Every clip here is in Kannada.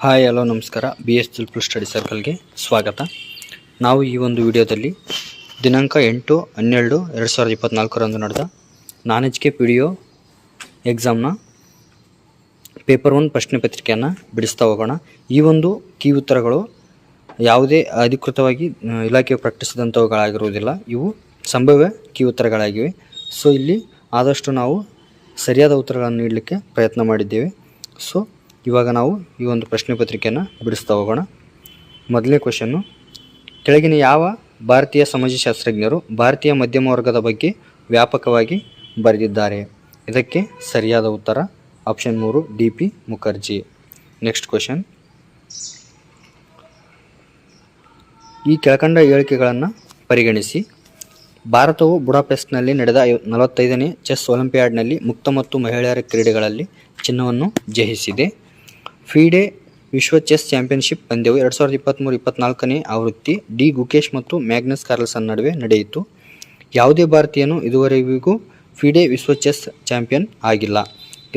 ಹಾಯ್ ಹಲೋ ನಮಸ್ಕಾರ. BS ಚಿಲ್ಪುಲ್ ಸ್ಟಡಿ ಸರ್ಕಲ್ಗೆ ಸ್ವಾಗತ. ನಾವು ಈ ಒಂದು ವಿಡಿಯೋದಲ್ಲಿ ದಿನಾಂಕ 8/12/2024 ನಡೆದ ನಾನ್ ಎಚ್ ಕೆ PDO ಎಕ್ಸಾಮ್ನ ಪೇಪರ್ 1 ಪ್ರಶ್ನೆ ಪತ್ರಿಕೆಯನ್ನು ಬಿಡಿಸ್ತಾ ಹೋಗೋಣ. ಈ ಒಂದು ಕೀ ಉತ್ತರಗಳು ಯಾವುದೇ ಅಧಿಕೃತವಾಗಿ ಇಲಾಖೆಯು ಪ್ರಕಟಿಸಿದಂಥವುಗಳಾಗಿರುವುದಿಲ್ಲ. ಇವು ಸಂಭವ್ಯ ಕೀ ಉತ್ತರಗಳಾಗಿವೆ. ಸೊ ಇಲ್ಲಿ ಆದಷ್ಟು ನಾವು ಸರಿಯಾದ ಉತ್ತರಗಳನ್ನು ನೀಡಲಿಕ್ಕೆ ಪ್ರಯತ್ನ ಮಾಡಿದ್ದೇವೆ. ಸೊ ಇವಾಗ ನಾವು ಈ ಒಂದು ಪ್ರಶ್ನೆ ಪತ್ರಿಕೆಯನ್ನು ಬಿಡಿಸ್ತಾ ಹೋಗೋಣ. ಮೊದಲನೇ ಕ್ವೆಶನ್ನು, ಕೆಳಗಿನ ಯಾವ ಭಾರತೀಯ ಸಮಾಜಶಾಸ್ತ್ರಜ್ಞರು ಭಾರತೀಯ ಮಧ್ಯಮ ವರ್ಗದ ಬಗ್ಗೆ ವ್ಯಾಪಕವಾಗಿ ಬರೆದಿದ್ದಾರೆ? ಇದಕ್ಕೆ ಸರಿಯಾದ ಉತ್ತರ option 3 DP Mukherjee. Next question, ಈ ಕೆಳಕಂಡ ಹೇಳಿಕೆಗಳನ್ನು ಪರಿಗಣಿಸಿ. ಭಾರತವು ಬುಡಾಪೆಸ್ಟ್ನಲ್ಲಿ ನಡೆದ 45ನೇ ಚೆಸ್ ಒಲಿಂಪಿಯಾಡ್ನಲ್ಲಿ ಮುಕ್ತ ಮತ್ತು ಮಹಿಳೆಯರ ಕ್ರೀಡೆಗಳಲ್ಲಿ ಚಿನ್ನವನ್ನು ಜಯಿಸಿದೆ. ಫಿಡೆ ವಿಶ್ವ ಚೆಸ್ ಚಾಂಪಿಯನ್ಶಿಪ್ ಪಂದ್ಯವು 2023-24ನೇ ಆವೃತ್ತಿ ಡಿ ಗುಕೇಶ್ ಮತ್ತು ಮ್ಯಾಗ್ನಸ್ ಕಾರ್ಲ್ಸನ್ ನಡುವೆ ನಡೆಯಿತು. ಯಾವುದೇ ಭಾರತೀಯನು ಇದುವರೆಗೂ ಫಿಡೆ ವಿಶ್ವ ಚೆಸ್ ಚಾಂಪಿಯನ್ ಆಗಿಲ್ಲ.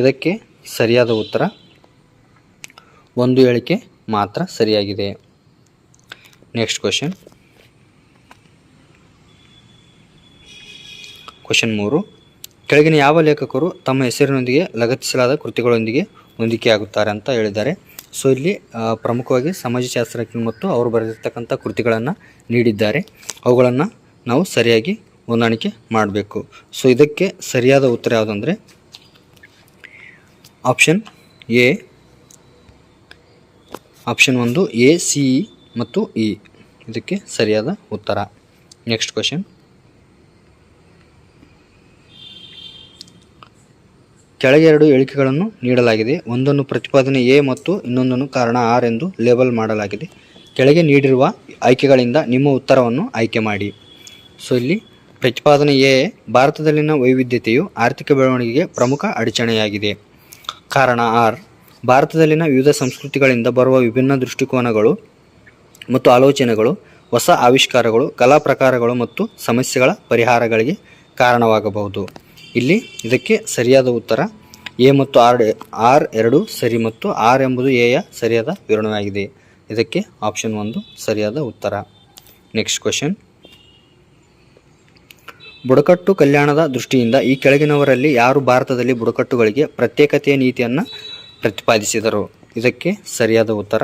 ಇದಕ್ಕೆ ಸರಿಯಾದ ಉತ್ತರ ಒಂದು ಹೇಳಿಕೆ ಮಾತ್ರ ಸರಿಯಾಗಿದೆ. ನೆಕ್ಸ್ಟ್ ಕ್ವೆಶನ್, ಕ್ವೆಶನ್ 3, ಕೆಳಗಿನ ಯಾವ ಲೇಖಕರು ತಮ್ಮ ಹೆಸರಿನೊಂದಿಗೆ ಲಗತ್ತಿಸಲಾದ ಕೃತಿಗಳೊಂದಿಗೆ ಹೊಂದಿಕೆಯಾಗುತ್ತಾರೆ ಅಂತ ಹೇಳಿದ್ದಾರೆ. ಸೊ ಇಲ್ಲಿ ಪ್ರಮುಖವಾಗಿ ಸಮಾಜಶಾಸ್ತ್ರಜ್ಞರು ಮತ್ತು ಅವರು ಬರೆದಿರ್ತಕ್ಕಂಥ ಕೃತಿಗಳನ್ನು ನೀಡಿದ್ದಾರೆ. ಅವುಗಳನ್ನು ನಾವು ಸರಿಯಾಗಿ ಹೊಂದಾಣಿಕೆ ಮಾಡಬೇಕು. ಸೊ ಇದಕ್ಕೆ ಸರಿಯಾದ ಉತ್ತರ ಯಾವುದಂದರೆ ಆಪ್ಷನ್ 1 A, C, E ಮತ್ತು E ಇದಕ್ಕೆ ಸರಿಯಾದ ಉತ್ತರ. ನೆಕ್ಸ್ಟ್ ಕ್ವೆಶನ್, ಕೆಳಗೆ 2 ಹೇಳಿಕೆಗಳನ್ನು ನೀಡಲಾಗಿದೆ. ಒಂದನ್ನು ಪ್ರತಿಪಾದನೆ A ಮತ್ತು ಇನ್ನೊಂದನ್ನು ಕಾರಣ R ಎಂದು ಲೇಬಲ್ ಮಾಡಲಾಗಿದೆ. ಕೆಳಗೆ ನೀಡಿರುವ ಆಯ್ಕೆಗಳಿಂದ ನಿಮ್ಮ ಉತ್ತರವನ್ನು ಆಯ್ಕೆ ಮಾಡಿ. ಸೊ ಇಲ್ಲಿ ಪ್ರತಿಪಾದನೆ A, ಭಾರತದಲ್ಲಿನ ವೈವಿಧ್ಯತೆಯು ಆರ್ಥಿಕ ಬೆಳವಣಿಗೆಗೆ ಪ್ರಮುಖ ಅಡಚಣೆಯಾಗಿದೆ. ಕಾರಣ R, ಭಾರತದಲ್ಲಿನ ವಿವಿಧ ಸಂಸ್ಕೃತಿಗಳಿಂದ ಬರುವ ವಿಭಿನ್ನ ದೃಷ್ಟಿಕೋನಗಳು ಮತ್ತು ಆಲೋಚನೆಗಳು ಹೊಸ ಆವಿಷ್ಕಾರಗಳು, ಕಲಾ ಪ್ರಕಾರಗಳು ಮತ್ತು ಸಮಸ್ಯೆಗಳ ಪರಿಹಾರಗಳಿಗೆ ಕಾರಣವಾಗಬಹುದು. ಇಲ್ಲಿ ಇದಕ್ಕೆ ಸರಿಯಾದ ಉತ್ತರ A ಮತ್ತು R ಎರಡೂ ಸರಿ ಮತ್ತು R ಎಂಬುದು A ಯ ಸರಿಯಾದ ವಿವರಣೆಯಾಗಿದೆ. ಇದಕ್ಕೆ ಆಪ್ಷನ್ 1 ಸರಿಯಾದ ಉತ್ತರ. ನೆಕ್ಸ್ಟ್ ಕ್ವೆಶನ್, ಬುಡಕಟ್ಟು ಕಲ್ಯಾಣದ ದೃಷ್ಟಿಯಿಂದ ಈ ಕೆಳಗಿನವರಲ್ಲಿ ಯಾರು ಭಾರತದಲ್ಲಿ ಬುಡಕಟ್ಟುಗಳಿಗೆ ಪ್ರತ್ಯೇಕತೆಯ ನೀತಿಯನ್ನು ಪ್ರತಿಪಾದಿಸಿದರು? ಇದಕ್ಕೆ ಸರಿಯಾದ ಉತ್ತರ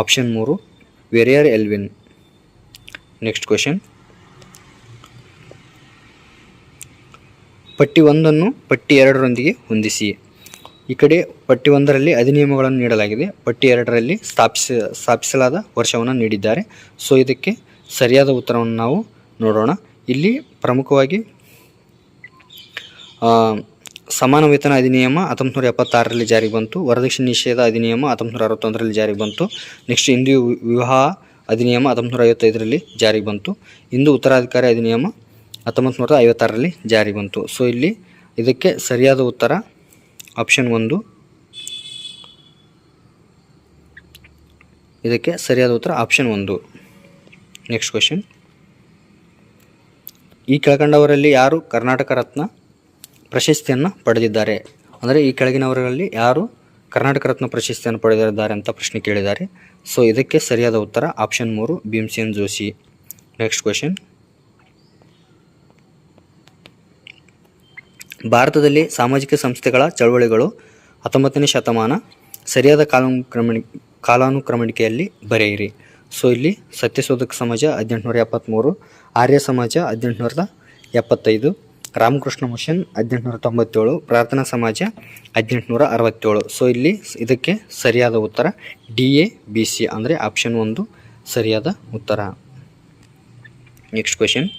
option 3 Verrier Elvin. Next question, ಪಟ್ಟಿ 1 ಪಟ್ಟಿ 2ರೊಂದಿಗೆ ಹೊಂದಿಸಿ. ಈ ಕಡೆ ಪಟ್ಟಿ 1ರಲ್ಲಿ ಅಧಿನಿಯಮಗಳನ್ನು ನೀಡಲಾಗಿದೆ, ಪಟ್ಟಿ 2ರಲ್ಲಿ ಸ್ಥಾಪಿಸಲಾದ ವರ್ಷವನ್ನು ನೀಡಿದ್ದಾರೆ. ಸೊ ಇದಕ್ಕೆ ಸರಿಯಾದ ಉತ್ತರವನ್ನು ನಾವು ನೋಡೋಣ. ಇಲ್ಲಿ ಪ್ರಮುಖವಾಗಿ ಸಮಾನ ವೇತನ ಅಧಿನಿಯಮ 1976ರಲ್ಲಿ ಜಾರಿಗೆ ಬಂತು. ವರದಕ್ಷಿಣೆ ನಿಷೇಧ ಅಧಿನಿಯಮ 1961ರಲ್ಲಿ ಜಾರಿಗೆ ಬಂತು. ನೆಕ್ಸ್ಟ್ ಹಿಂದೂ ವಿವಾಹ ಅಧಿನಿಯಮ 1955ರಲ್ಲಿ ಜಾರಿಗೆ ಬಂತು. ಹಿಂದೂ ಉತ್ತರಾಧಿಕಾರಿ ಅಧಿನಿಯಮ 1956ರಲ್ಲಿ ಜಾರಿಗೆ ಬಂತು. ಸೊ ಇಲ್ಲಿ ಇದಕ್ಕೆ ಸರಿಯಾದ ಉತ್ತರ ಆಪ್ಷನ್ 1. ಇದಕ್ಕೆ ಸರಿಯಾದ ಉತ್ತರ ಆಪ್ಷನ್ 1. ನೆಕ್ಸ್ಟ್ ಕ್ವೆಶನ್, ಈ ಕೆಳಕಂಡವರಲ್ಲಿ ಯಾರು ಕರ್ನಾಟಕ ರತ್ನ ಪ್ರಶಸ್ತಿಯನ್ನು ಪಡೆದಿದ್ದಾರೆ? ಅಂದರೆ ಈ ಕೆಳಗಿನವರಲ್ಲಿ ಯಾರು ಕರ್ನಾಟಕ ರತ್ನ ಪ್ರಶಸ್ತಿಯನ್ನು ಪಡೆದಿದ್ದಾರೆ ಅಂತ ಪ್ರಶ್ನೆ ಕೇಳಿದ್ದಾರೆ. ಸೊ ಇದಕ್ಕೆ ಸರಿಯಾದ ಉತ್ತರ option 3 Bhimsen Joshi. Next question, ಭಾರತದಲ್ಲಿ ಸಾಮಾಜಿಕ ಸಂಸ್ಥೆಗಳ ಚಳವಳಿಗಳು 19ನೇ ಶತಮಾನ ಸರಿಯಾದ ಕಾಲಾನುಕ್ರಮಣಿಕೆಯಲ್ಲಿ ಬರೆಯಿರಿ. ಸೊ ಇಲ್ಲಿ ಸತ್ಯಶೋಧಕ ಸಮಾಜ 1873, ಆರ್ಯ ಸಮಾಜ 1875, ರಾಮಕೃಷ್ಣ ಮಿಷನ್ 1897, ಪ್ರಾರ್ಥನಾ ಸಮಾಜ 1867. ಸೊ ಇಲ್ಲಿ ಇದಕ್ಕೆ ಸರಿಯಾದ ಉತ್ತರ DABC ಅಂದರೆ ಆಪ್ಷನ್ 1 ಸರಿಯಾದ ಉತ್ತರ. ನೆಕ್ಸ್ಟ್ ಕ್ವೆಶನ್,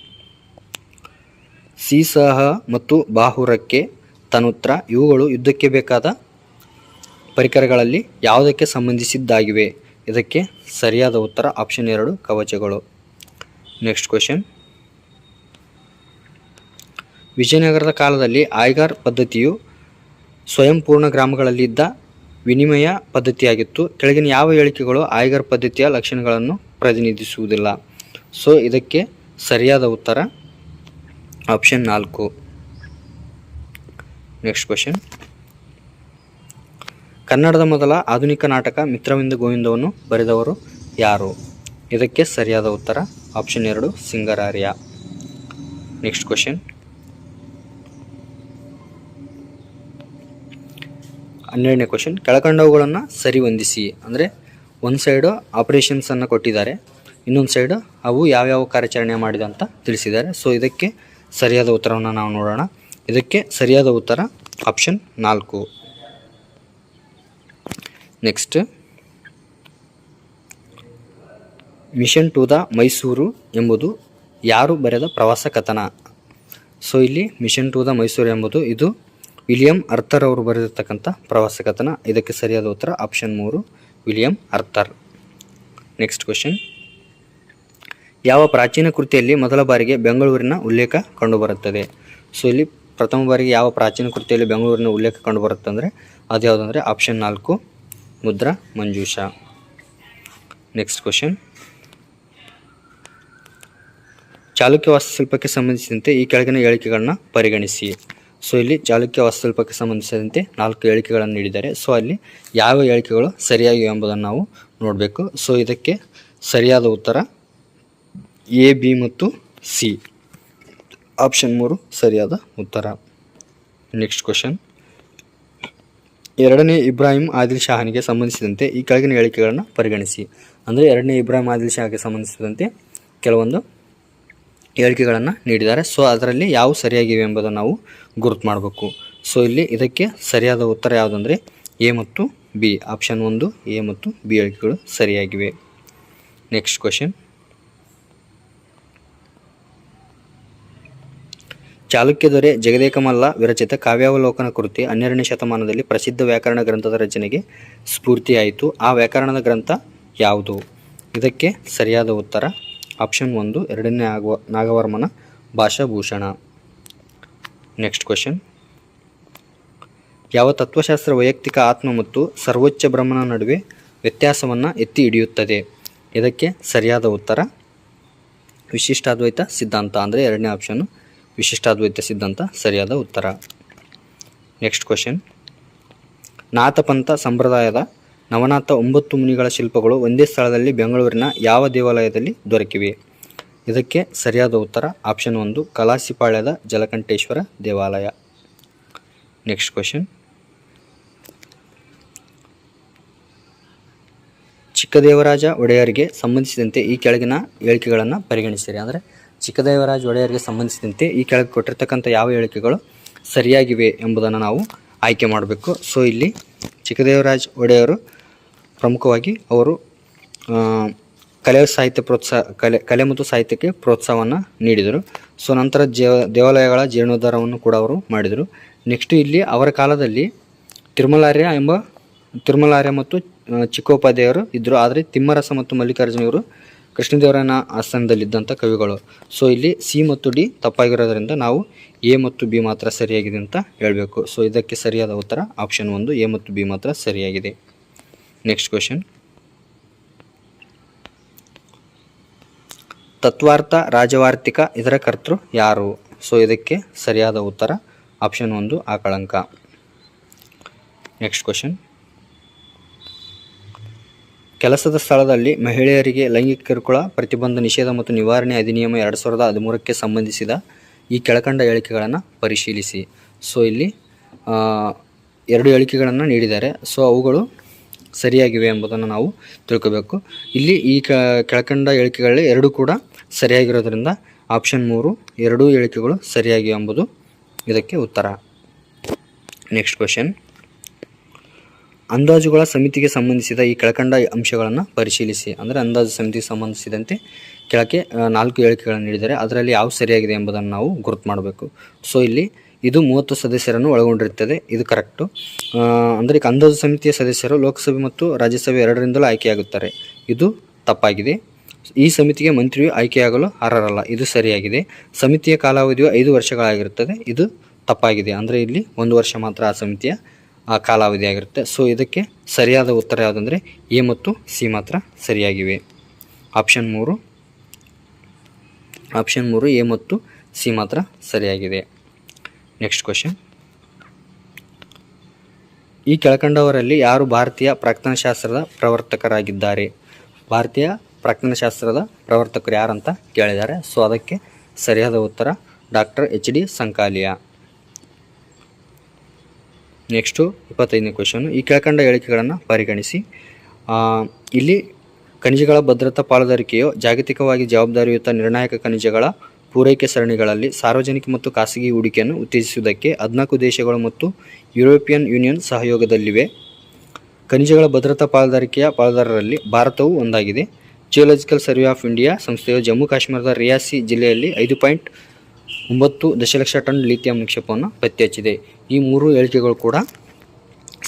ಸೀಸಹ ಮತ್ತು ಬಾಹುರಕ್ಕೆ ತನುತ್ರ ಇವುಗಳು ಯುದ್ಧಕ್ಕೆ ಬೇಕಾದ ಪರಿಕರಗಳಲ್ಲಿ ಯಾವುದಕ್ಕೆ ಸಂಬಂಧಿಸಿದ್ದಾಗಿವೆ? ಇದಕ್ಕೆ ಸರಿಯಾದ ಉತ್ತರ ಆಪ್ಷನ್ 2 ಕವಚಗಳು. ನೆಕ್ಸ್ಟ್ ಕ್ವೆಶನ್, ವಿಜಯನಗರದ ಕಾಲದಲ್ಲಿ ಆಯ್ಗಾರ್ ಪದ್ಧತಿಯು ಸ್ವಯಂಪೂರ್ಣ ಗ್ರಾಮಗಳಲ್ಲಿದ್ದ ವಿನಿಮಯ ಪದ್ಧತಿಯಾಗಿತ್ತು. ಕೆಳಗಿನ ಯಾವ ಹೇಳಿಕೆಗಳು ಆಯ್ಗಾರ್ ಪದ್ಧತಿಯ ಲಕ್ಷಣಗಳನ್ನು ಪ್ರತಿನಿಧಿಸುವುದಿಲ್ಲ? ಸೊ ಇದಕ್ಕೆ ಸರಿಯಾದ ಉತ್ತರ ಆಪ್ಷನ್ 4. ನೆಕ್ಸ್ಟ್ ಕ್ವೆಶನ್, ಕನ್ನಡದ ಮೊದಲ ಆಧುನಿಕ ನಾಟಕ ಮಿತ್ರವಿಂದ ಗೋವಿಂದವನ್ನು ಬರೆದವರು ಯಾರು? ಇದಕ್ಕೆ ಸರಿಯಾದ ಉತ್ತರ ಆಪ್ಷನ್ 2 ಸಿಂಗರಾರ್ಯ. ನೆಕ್ಸ್ಟ್ ಕ್ವಶನ್, 12ನೇ ಕ್ವಶನ್, ಕೆಳಕಂಡವುಗಳನ್ನು ಸರಿಹೊಂದಿಸಿ. ಅಂದರೆ ಒಂದು ಸೈಡು ಆಪರೇಷನ್ಸನ್ನು ಕೊಟ್ಟಿದ್ದಾರೆ, ಇನ್ನೊಂದು ಸೈಡು ಅವು ಯಾವ್ಯಾವ ಕಾರ್ಯಾಚರಣೆ ಮಾಡಿದೆ ಅಂತ ತಿಳಿಸಿದ್ದಾರೆ. ಸೊ ಇದಕ್ಕೆ ಸರಿಯಾದ ಉತ್ತರವನ್ನು ನಾವು ನೋಡೋಣ. ಇದಕ್ಕೆ ಸರಿಯಾದ ಉತ್ತರ option 4. Next, mission to the Mysore ಎಂಬುದು ಯಾರು ಬರೆದ ಪ್ರವಾಸ ಕಥನ? ಸೊ ಇಲ್ಲಿ ಮಿಷನ್ ಟು ದ ಮೈಸೂರು ಎಂಬುದು ಇದು ವಿಲಿಯಂ ಅರ್ಥರ್ ಅವರು ಬರೆದಿರ್ತಕ್ಕಂಥ ಪ್ರವಾಸ ಕಥನ. ಇದಕ್ಕೆ ಸರಿಯಾದ ಉತ್ತರ option 3 William Arthur. Next question, ಯಾವ ಪ್ರಾಚೀನ ಕೃತಿಯಲ್ಲಿ ಮೊದಲ ಬಾರಿಗೆ ಬೆಂಗಳೂರಿನ ಉಲ್ಲೇಖ ಕಂಡುಬರುತ್ತದೆ? ಸೊ ಇಲ್ಲಿ ಪ್ರಥಮ ಬಾರಿಗೆ ಯಾವ ಪ್ರಾಚೀನ ಕೃತಿಯಲ್ಲಿ ಬೆಂಗಳೂರಿನ ಉಲ್ಲೇಖ ಕಂಡುಬರುತ್ತೆ ಅಂದರೆ ಅದು ಯಾವುದಂದರೆ ಆಪ್ಷನ್ 4 ಮುದ್ರಾ ಮಂಜೂಷ. ನೆಕ್ಸ್ಟ್ ಕ್ವಶನ್, ಚಾಲುಕ್ಯ ವಾಸ್ತುಶಿಲ್ಪಕ್ಕೆ ಸಂಬಂಧಿಸಿದಂತೆ ಈ ಕೆಳಗಿನ ಹೇಳಿಕೆಗಳನ್ನ ಪರಿಗಣಿಸಿ. ಸೊ ಇಲ್ಲಿ ಚಾಲುಕ್ಯ ವಾಸ್ತುಶಿಲ್ಪಕ್ಕೆ ಸಂಬಂಧಿಸಿದಂತೆ 4 ಹೇಳಿಕೆಗಳನ್ನು ನೀಡಿದ್ದಾರೆ. ಸೊ ಅಲ್ಲಿ ಯಾವ ಹೇಳಿಕೆಗಳು ಸರಿಯಾಗಿವೆ ಎಂಬುದನ್ನು ನಾವು ನೋಡಬೇಕು. ಸೊ ಇದಕ್ಕೆ ಸರಿಯಾದ ಉತ್ತರ ಎ, ಬಿ ಮತ್ತು ಸಿ. ಆಪ್ಷನ್ 3 ಸರಿಯಾದ ಉತ್ತರ. ನೆಕ್ಸ್ಟ್ ಕ್ವಶನ್, 2ನೇ ಇಬ್ರಾಹಿಂ ಆದಿಲ್ ಶಾಹನಿಗೆ ಸಂಬಂಧಿಸಿದಂತೆ ಈ ಕೆಳಗಿನ ಹೇಳಿಕೆಗಳನ್ನು ಪರಿಗಣಿಸಿ. ಅಂದರೆ 2ನೇ ಇಬ್ರಾಹಿಂ ಆದಿಲ್ ಶಾಹಗೆ ಸಂಬಂಧಿಸಿದಂತೆ ಕೆಲವೊಂದು ಹೇಳಿಕೆಗಳನ್ನು ನೀಡಿದ್ದಾರೆ. ಸೊ ಅದರಲ್ಲಿ ಯಾವ ಸರಿಯಾಗಿವೆ ಎಂಬುದನ್ನು ನಾವು ಗುರುತು ಮಾಡಬೇಕು. ಸೊ ಇಲ್ಲಿ ಇದಕ್ಕೆ ಸರಿಯಾದ ಉತ್ತರ ಯಾವುದಂದರೆ ಎ ಮತ್ತು ಬಿ. ಆಪ್ಷನ್ 1 ಎ ಮತ್ತು ಬಿ ಹೇಳಿಕೆಗಳು ಸರಿಯಾಗಿವೆ. ನೆಕ್ಸ್ಟ್ ಕ್ವಶನ್, ಚಾಲುಕ್ಯ ದೊರೆ ಜಗದೇಕಮಲ್ಲ ವಿರಚಿತ ಕಾವ್ಯಾವಲೋಕನ ಕೃತಿ 12ನೇ ಶತಮಾನದಲ್ಲಿ ಪ್ರಸಿದ್ಧ ವ್ಯಾಕರಣ ಗ್ರಂಥದ ರಚನೆಗೆ ಸ್ಫೂರ್ತಿಯಾಯಿತು. ಆ ವ್ಯಾಕರಣದ ಗ್ರಂಥ ಯಾವುದು? ಇದಕ್ಕೆ ಸರಿಯಾದ ಉತ್ತರ ಆಪ್ಷನ್ 1 2ನೇ ನಾಗವರ್ಮನ ಭಾಷಾಭೂಷಣ. ನೆಕ್ಸ್ಟ್ ಕ್ವಶನ್, ಯಾವ ತತ್ವಶಾಸ್ತ್ರ ವೈಯಕ್ತಿಕ ಆತ್ಮ ಮತ್ತು ಸರ್ವೋಚ್ಚ ಬ್ರಹ್ಮನ ನಡುವೆ ವ್ಯತ್ಯಾಸವನ್ನು ಎತ್ತಿ ಹಿಡಿಯುತ್ತದೆ? ಇದಕ್ಕೆ ಸರಿಯಾದ ಉತ್ತರ ವಿಶಿಷ್ಟಾದ್ವೈತ ಸಿದ್ಧಾಂತ. ಅಂದರೆ 2ನೇ ಆಪ್ಷನ್ ವಿಶಿಷ್ಟಾದ್ವೈತ ಸಿದ್ಧಾಂತ ಸರಿಯಾದ ಉತ್ತರ. ನೆಕ್ಸ್ಟ್ ಕ್ವಶನ್, ನಾಥಪಂಥ ಸಂಪ್ರದಾಯದ ನವನಾಥ 9 ಮುನಿಗಳ ಶಿಲ್ಪಗಳು ಒಂದೇ ಸ್ಥಳದಲ್ಲಿ ಬೆಂಗಳೂರಿನ ಯಾವ ದೇವಾಲಯದಲ್ಲಿ ದೊರಕಿವೆ? ಇದಕ್ಕೆ ಸರಿಯಾದ ಉತ್ತರ ಆಪ್ಷನ್ 1 ಕಲಾಸಿಪಾಳ್ಯದ ಜಲಕಂಠೇಶ್ವರ ದೇವಾಲಯ. ನೆಕ್ಸ್ಟ್ ಕ್ವಶನ್, ಚಿಕ್ಕದೇವರಾಜ ಒಡೆಯರಿಗೆ ಸಂಬಂಧಿಸಿದಂತೆ ಈ ಕೆಳಗಿನ ಹೇಳಿಕೆಗಳನ್ನು ಪರಿಗಣಿಸಿರಿ. ಅಂದರೆ ಚಿಕ್ಕದೇವರಾಜ ಒಡೆಯರಿಗೆ ಸಂಬಂಧಿಸಿದಂತೆ ಈ ಕೆಳಗೆ ಕೊಟ್ಟಿರ್ತಕ್ಕಂಥ ಯಾವ ಹೇಳಿಕೆಗಳು ಸರಿಯಾಗಿವೆ ಎಂಬುದನ್ನು ನಾವು ಆಯ್ಕೆ ಮಾಡಬೇಕು. ಸೊ ಇಲ್ಲಿ ಚಿಕ್ಕದೇವರಾಜ ಒಡೆಯರು ಪ್ರಮುಖವಾಗಿ ಅವರು ಕಲೆ ಮತ್ತು ಸಾಹಿತ್ಯಕ್ಕೆ ಪ್ರೋತ್ಸಾಹವನ್ನು ನೀಡಿದರು. ಸೊ ನಂತರ ದೇವಾಲಯಗಳ ಜೀರ್ಣೋದ್ಧಾರವನ್ನು ಕೂಡ ಅವರು ಮಾಡಿದರು. ನೆಕ್ಸ್ಟ್ ಇಲ್ಲಿ ಅವರ ಕಾಲದಲ್ಲಿ ತಿರುಮಲಾರ್ಯ ಮತ್ತು ಚಿಕ್ಕೋಪಾಧ್ಯಾಯರು ಇದ್ದರು. ಆದರೆ ತಿಮ್ಮರಸ ಮತ್ತು ಮಲ್ಲಿಕಾರ್ಜುನ ಇವರು ಕೃಷ್ಣದೇವರಾಯನ ಆಸ್ಥಾನದಲ್ಲಿದ್ದಂಥ ಕವಿಗಳು. ಸೊ ಇಲ್ಲಿ ಸಿ ಮತ್ತು ಡಿ ತಪ್ಪಾಗಿರೋದ್ರಿಂದ ನಾವು ಎ ಮತ್ತು ಬಿ ಮಾತ್ರ ಸರಿಯಾಗಿದೆ ಅಂತ ಹೇಳಬೇಕು. ಸೊ ಇದಕ್ಕೆ ಸರಿಯಾದ ಉತ್ತರ ಆಪ್ಷನ್ 1 ಎ ಮತ್ತು ಬಿ ಮಾತ್ರ ಸರಿಯಾಗಿದೆ. ನೆಕ್ಸ್ಟ್ ಕ್ವಶನ್, ತತ್ವಾರ್ಥ ರಾಜವಾರ್ತಿಕ ಇದರ ಕರ್ತೃ ಯಾರು? ಸೊ ಇದಕ್ಕೆ ಸರಿಯಾದ ಉತ್ತರ ಆಪ್ಷನ್ 1 ಆಕಳಂಕ. ನೆಕ್ಸ್ಟ್ ಕ್ವಶನ್, ಕೆಲಸದ ಸ್ಥಳದಲ್ಲಿ ಮಹಿಳೆಯರಿಗೆ ಲೈಂಗಿಕ ಕಿರುಕುಳ ಪ್ರತಿಬಂಧ ನಿಷೇಧ ಮತ್ತು ನಿವಾರಣೆ ಅಧಿನಿಯಮ 2013ಕ್ಕೆ ಸಂಬಂಧಿಸಿದ ಈ ಕೆಳಕಂಡ ಹೇಳಿಕೆಗಳನ್ನು ಪರಿಶೀಲಿಸಿ. ಸೊ ಇಲ್ಲಿ 2 ಹೇಳಿಕೆಗಳನ್ನು ನೀಡಿದ್ದಾರೆ. ಸೊ ಅವುಗಳು ಸರಿಯಾಗಿವೆ ಎಂಬುದನ್ನು ನಾವು ತಿಳ್ಕೋಬೇಕು. ಇಲ್ಲಿ ಈ ಕೆಳಕಂಡ ಹೇಳಿಕೆಗಳಲ್ಲಿ 2 ಕೂಡ ಸರಿಯಾಗಿರೋದ್ರಿಂದ ಆಪ್ಷನ್ 3 2 ಹೇಳಿಕೆಗಳು ಸರಿಯಾಗಿವೆ ಎಂಬುದು ಇದಕ್ಕೆ ಉತ್ತರ. ನೆಕ್ಸ್ಟ್ ಕ್ವಶನ್, ಅಂದಾಜುಗಳ ಸಮಿತಿಗೆ ಸಂಬಂಧಿಸಿದ ಈ ಕೆಳಕಂಡ ಅಂಶಗಳನ್ನು ಪರಿಶೀಲಿಸಿ. ಅಂದರೆ ಅಂದಾಜು ಸಮಿತಿಗೆ ಸಂಬಂಧಿಸಿದಂತೆ ಕೆಳಗೆ 4 ಹೇಳಿಕೆಗಳನ್ನು ನೀಡಿದ್ದಾರೆ. ಅದರಲ್ಲಿ ಯಾವ ಸರಿಯಾಗಿದೆ ಎಂಬುದನ್ನು ನಾವು ಗುರುತು ಮಾಡಬೇಕು. ಸೊ ಇಲ್ಲಿ ಇದು 30 ಸದಸ್ಯರನ್ನು ಒಳಗೊಂಡಿರುತ್ತದೆ. ಇದು ಕರೆಕ್ಟು. ಅಂದರೆ ಅಂದಾಜು ಸಮಿತಿಯ ಸದಸ್ಯರು ಲೋಕಸಭೆ ಮತ್ತು ರಾಜ್ಯಸಭೆ ಎರಡರಿಂದಲೂ ಆಯ್ಕೆಯಾಗುತ್ತಾರೆ. ಇದು ತಪ್ಪಾಗಿದೆ. ಈ ಸಮಿತಿಗೆ ಮಂತ್ರಿಯು ಆಯ್ಕೆಯಾಗಲು ಅರ್ಹರಲ್ಲ. ಇದು ಸರಿಯಾಗಿದೆ. ಸಮಿತಿಯ ಕಾಲಾವಧಿಯು 5 ವರ್ಷಗಳಾಗಿರುತ್ತದೆ. ಇದು ತಪ್ಪಾಗಿದೆ. ಅಂದರೆ ಇಲ್ಲಿ 1 ವರ್ಷ ಮಾತ್ರ ಆ ಸಮಿತಿಯ ಕಾಲಾವಧಿ ಆಗಿರುತ್ತೆ. ಸೊ ಇದಕ್ಕೆ ಸರಿಯಾದ ಉತ್ತರ ಯಾವುದಂದರೆ ಎ ಮತ್ತು ಸಿ ಮಾತ್ರ ಸರಿಯಾಗಿವೆ. ಆಪ್ಷನ್ 3 ಎ ಮತ್ತು ಸಿ ಮಾತ್ರ ಸರಿಯಾಗಿದೆ. ನೆಕ್ಸ್ಟ್ ಕ್ವಶನ್, ಈ ಕೆಳಕಂಡವರಲ್ಲಿ ಯಾರು ಭಾರತೀಯ ಪ್ರಾಕ್ತನಶಾಸ್ತ್ರದ ಪ್ರವರ್ತಕರಾಗಿದ್ದಾರೆ? ಭಾರತೀಯ ಪ್ರಾಕ್ತನಶಾಸ್ತ್ರದ ಪ್ರವರ್ತಕರು ಯಾರಂತ ಕೇಳಿದ್ದಾರೆ. ಸೊ ಅದಕ್ಕೆ ಸರಿಯಾದ ಉತ್ತರ ಡಾಕ್ಟರ್ HD ಸಂಕಾಲಿಯಾ. ನೆಕ್ಸ್ಟು 25ನೇ ಕ್ವೆಶನು. ಈ ಕೆಳಕಂಡ ಹೇಳಿಕೆಗಳನ್ನು ಪರಿಗಣಿಸಿ. ಇಲ್ಲಿ ಖನಿಜಗಳ ಭದ್ರತಾ ಪಾಲುದಾರಿಕೆಯು ಜಾಗತಿಕವಾಗಿ ಜವಾಬ್ದಾರಿಯುತ ನಿರ್ಣಾಯಕ ಖನಿಜಗಳ ಪೂರೈಕೆ ಸರಣಿಗಳಲ್ಲಿ ಸಾರ್ವಜನಿಕ ಮತ್ತು ಖಾಸಗಿ ಹೂಡಿಕೆಯನ್ನು ಉತ್ತೇಜಿಸುವುದಕ್ಕೆ 14 ದೇಶಗಳು ಮತ್ತು ಯುರೋಪಿಯನ್ ಯೂನಿಯನ್ ಸಹಯೋಗದಲ್ಲಿವೆ. ಖನಿಜಗಳ ಭದ್ರತಾ ಪಾಲುದಾರಿಕೆಯ ಪಾಲುದಾರರಲ್ಲಿ ಭಾರತವು ಒಂದಾಗಿದೆ. ಜಿಯೋಲಾಜಿಕಲ್ ಸರ್ವೆ ಆಫ್ ಇಂಡಿಯಾ ಸಂಸ್ಥೆಯು ಜಮ್ಮು ಕಾಶ್ಮೀರದ ರಿಯಾಸಿ ಜಿಲ್ಲೆಯಲ್ಲಿ 5.9 ದಶಲಕ್ಷ ಟನ್ ಲಿಥಿಯಂ ನಿಕ್ಷೇಪವನ್ನು ಪತ್ತೆ ಹಚ್ಚಿದೆ. ಈ 3 ಹೇಳಿಕೆಗಳು ಕೂಡ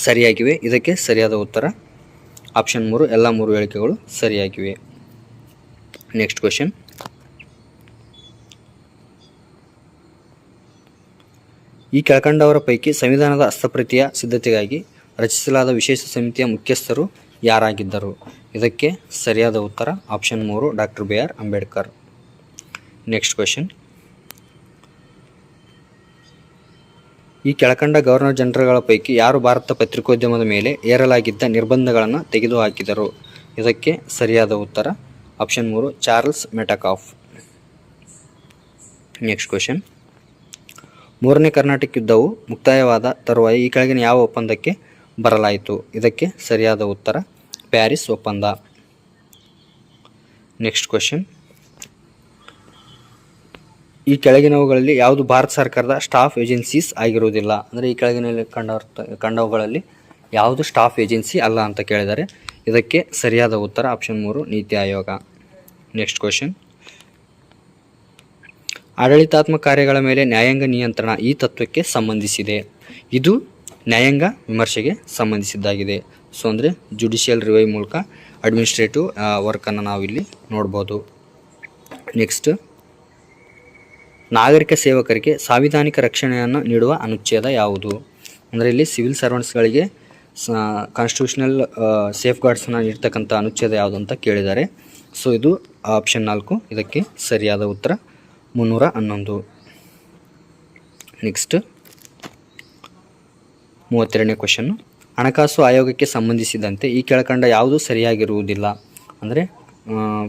ಸರಿಯಾಗಿವೆ. ಇದಕ್ಕೆ ಸರಿಯಾದ ಉತ್ತರ ಆಪ್ಷನ್ 3. ಎಲ್ಲ 3 ಹೇಳಿಕೆಗಳು ಸರಿಯಾಗಿವೆ. Next question. ಈ ಕೆಳಕಂಡವರ ಪೈಕಿ ಸಂವಿಧಾನದ ಹಸ್ತಪ್ರತಿಯ ಸಿದ್ಧತೆಗಾಗಿ ರಚಿಸಲಾದ ವಿಶೇಷ ಸಮಿತಿಯ ಮುಖ್ಯಸ್ಥರು ಯಾರಾಗಿದ್ದರು? ಇದಕ್ಕೆ ಸರಿಯಾದ ಉತ್ತರ option 3. Doctor BR Ambedkar. Next question. ಈ ಕೆಳಕಂಡ ಗವರ್ನರ್ ಜನರಲ್ಗಳ ಪೈಕಿ ಯಾರು ಭಾರತ ಪತ್ರಿಕೋದ್ಯಮದ ಮೇಲೆ ಹೇರಲಾಗಿದ್ದ ನಿರ್ಬಂಧಗಳನ್ನು ತೆಗೆದುಹಾಕಿದರು? ಇದಕ್ಕೆ ಸರಿಯಾದ ಉತ್ತರ option 3. Charles Metcalfe. Next question. 3ನೇ ಕರ್ನಾಟಕ ಯುದ್ಧವು ಮುಕ್ತಾಯವಾದ ತರುವಾಯ ಈ ಕೆಳಗಿನ ಯಾವ ಒಪ್ಪಂದಕ್ಕೆ ಬರಲಾಯಿತು? ಇದಕ್ಕೆ ಸರಿಯಾದ ಉತ್ತರ ಪ್ಯಾರಿಸ್ ಒಪ್ಪಂದ. Next question. ಈ ಕೆಳಗಿನವುಗಳಲ್ಲಿ ಯಾವುದು ಭಾರತ ಸರ್ಕಾರದ ಸ್ಟಾಫ್ ಏಜೆನ್ಸೀಸ್ ಆಗಿರುವುದಿಲ್ಲ? ಅಂದರೆ ಈ ಕೆಳಗಿನ ಕಂಡವುಗಳಲ್ಲಿ ಯಾವುದು ಸ್ಟಾಫ್ ಏಜೆನ್ಸಿ ಅಲ್ಲ ಅಂತ ಕೇಳಿದ್ದಾರೆ. ಇದಕ್ಕೆ ಸರಿಯಾದ ಉತ್ತರ option 3. NITI Aayog. Next question. ಆಡಳಿತಾತ್ಮಕ ಕಾರ್ಯಗಳ ಮೇಲೆ ನ್ಯಾಯಾಂಗ ನಿಯಂತ್ರಣ ಈ ತತ್ವಕ್ಕೆ ಸಂಬಂಧಿಸಿದೆ. ಇದು ನ್ಯಾಯಾಂಗ ವಿಮರ್ಶೆಗೆ ಸಂಬಂಧಿಸಿದ್ದಾಗಿದೆ. ಸೊ ಅಂದರೆ ಜುಡಿಷಿಯಲ್ ರಿವೈವ್ ಮೂಲಕ ಅಡ್ಮಿನಿಸ್ಟ್ರೇಟಿವ್ ವರ್ಕನ್ನು ನಾವಿಲ್ಲಿ ನೋಡ್ಬೋದು. ನೆಕ್ಸ್ಟ್. ನಾಗರಿಕ ಸೇವಕರಿಗೆ ಸಾಂವಿಧಾನಿಕ ರಕ್ಷಣೆಯನ್ನು ನೀಡುವ ಅನುಚ್ಛೇದ ಯಾವುದು? ಅಂದರೆ ಇಲ್ಲಿ ಸಿವಿಲ್ ಸರ್ವೆಂಟ್ಸ್ಗಳಿಗೆ ಕಾನ್ಸ್ಟಿಟ್ಯೂಷನಲ್ ಸೇಫ್ ಗಾರ್ಡ್ಸನ್ನು ನೀಡ್ತಕ್ಕಂಥ ಅನುಚ್ಛೇದ ಯಾವುದು ಅಂತ ಕೇಳಿದ್ದಾರೆ. ಸೊ ಇದು ಆಪ್ಷನ್ 4. ಇದಕ್ಕೆ ಸರಿಯಾದ ಉತ್ತರ 311. ನೆಕ್ಸ್ಟ್ 32ನೇ ಕ್ವೆಶನ್ನು. ಹಣಕಾಸು ಆಯೋಗಕ್ಕೆ ಸಂಬಂಧಿಸಿದಂತೆ ಈ ಕೆಳಕಂಡ ಯಾವುದು ಸರಿಯಾಗಿರುವುದಿಲ್ಲ? ಅಂದರೆ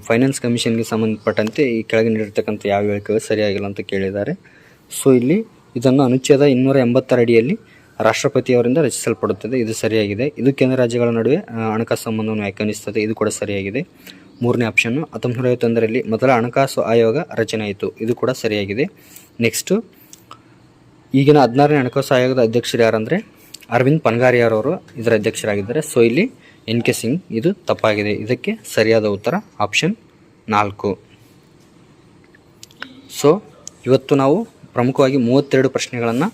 ಫೈನಾನ್ಸ್ ಕಮಿಷನ್ಗೆ ಸಂಬಂಧಪಟ್ಟಂತೆ ಈ ಕೆಳಗೆ ನೀಡಿರ್ತಕ್ಕಂಥ ಯಾವ ಹೇಳಿಕೆಗಳು ಸರಿಯಾಗಿಲ್ಲ ಅಂತ ಕೇಳಿದ್ದಾರೆ. ಸೊ ಇಲ್ಲಿ ಇದನ್ನು ಅನುಚ್ಛೇದ 280 ಅಡಿಯಲ್ಲಿ ರಾಷ್ಟ್ರಪತಿಯವರಿಂದ ರಚಿಸಲ್ಪಡುತ್ತದೆ. ಇದು ಸರಿಯಾಗಿದೆ. ಇದು ಕೇಂದ್ರ ರಾಜ್ಯಗಳ ನಡುವೆ ಹಣಕಾಸು ಸಂಬಂಧವನ್ನು ವ್ಯಾಖ್ಯಾನಿಸುತ್ತದೆ. ಇದು ಕೂಡ ಸರಿಯಾಗಿದೆ. 3ನೇ ಆಪ್ಷನ್ನು. 1951ರಲ್ಲಿ ಮೊದಲ ಹಣಕಾಸು ಆಯೋಗ ರಚನೆ ಆಯಿತು. ಇದು ಕೂಡ ಸರಿಯಾಗಿದೆ. ನೆಕ್ಸ್ಟು. ಈಗಿನ 16ನೇ ಹಣಕಾಸು ಆಯೋಗದ ಅಧ್ಯಕ್ಷರು ಯಾರಂದರೆ ಅರವಿಂದ್ ಪನ್ಗಾರಿಯಾರವರು ಇದರ ಅಧ್ಯಕ್ಷರಾಗಿದ್ದಾರೆ. ಸೊ ಇಲ್ಲಿ NK ಸಿಂಗ್. ಇದು ತಪ್ಪಾಗಿದೆ. ಇದಕ್ಕೆ ಸರಿಯಾದ ಉತ್ತರ ಆಪ್ಷನ್ 4. ಸೊ ಇವತ್ತು ನಾವು ಪ್ರಮುಖವಾಗಿ 32 ಪ್ರಶ್ನೆಗಳನ್ನು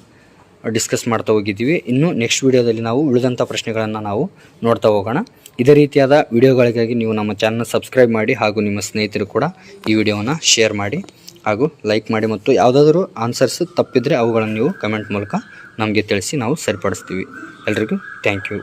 ಡಿಸ್ಕಸ್ ಮಾಡ್ತಾ ಹೋಗಿದ್ದೀವಿ. ಇನ್ನು ನೆಕ್ಸ್ಟ್ ವಿಡಿಯೋದಲ್ಲಿ ನಾವು ಉಳಿದಂಥ ಪ್ರಶ್ನೆಗಳನ್ನು ನಾವು ನೋಡ್ತಾ ಹೋಗೋಣ. ಇದೇ ರೀತಿಯಾದ ವಿಡಿಯೋಗಳಿಗಾಗಿ ನೀವು ನಮ್ಮ ಚಾನಲ್ ಸಬ್ಸ್ಕ್ರೈಬ್ ಮಾಡಿ ಹಾಗೂ ನಿಮ್ಮ ಸ್ನೇಹಿತರು ಕೂಡ ಈ ವಿಡಿಯೋವನ್ನು ಶೇರ್ ಮಾಡಿ ಹಾಗೂ ಲೈಕ್ ಮಾಡಿ. ಮತ್ತು ಯಾವುದಾದ್ರೂ ಆನ್ಸರ್ಸ್ ತಪ್ಪಿದರೆ ಅವುಗಳನ್ನು ನೀವು ಕಮೆಂಟ್ ಮೂಲಕ ನಮಗೆ ತಿಳಿಸಿ ನಾವು ಸರಿಪಡಿಸ್ತೀವಿ. ಎಲ್ರಿಗೂ ಥ್ಯಾಂಕ್ ಯು.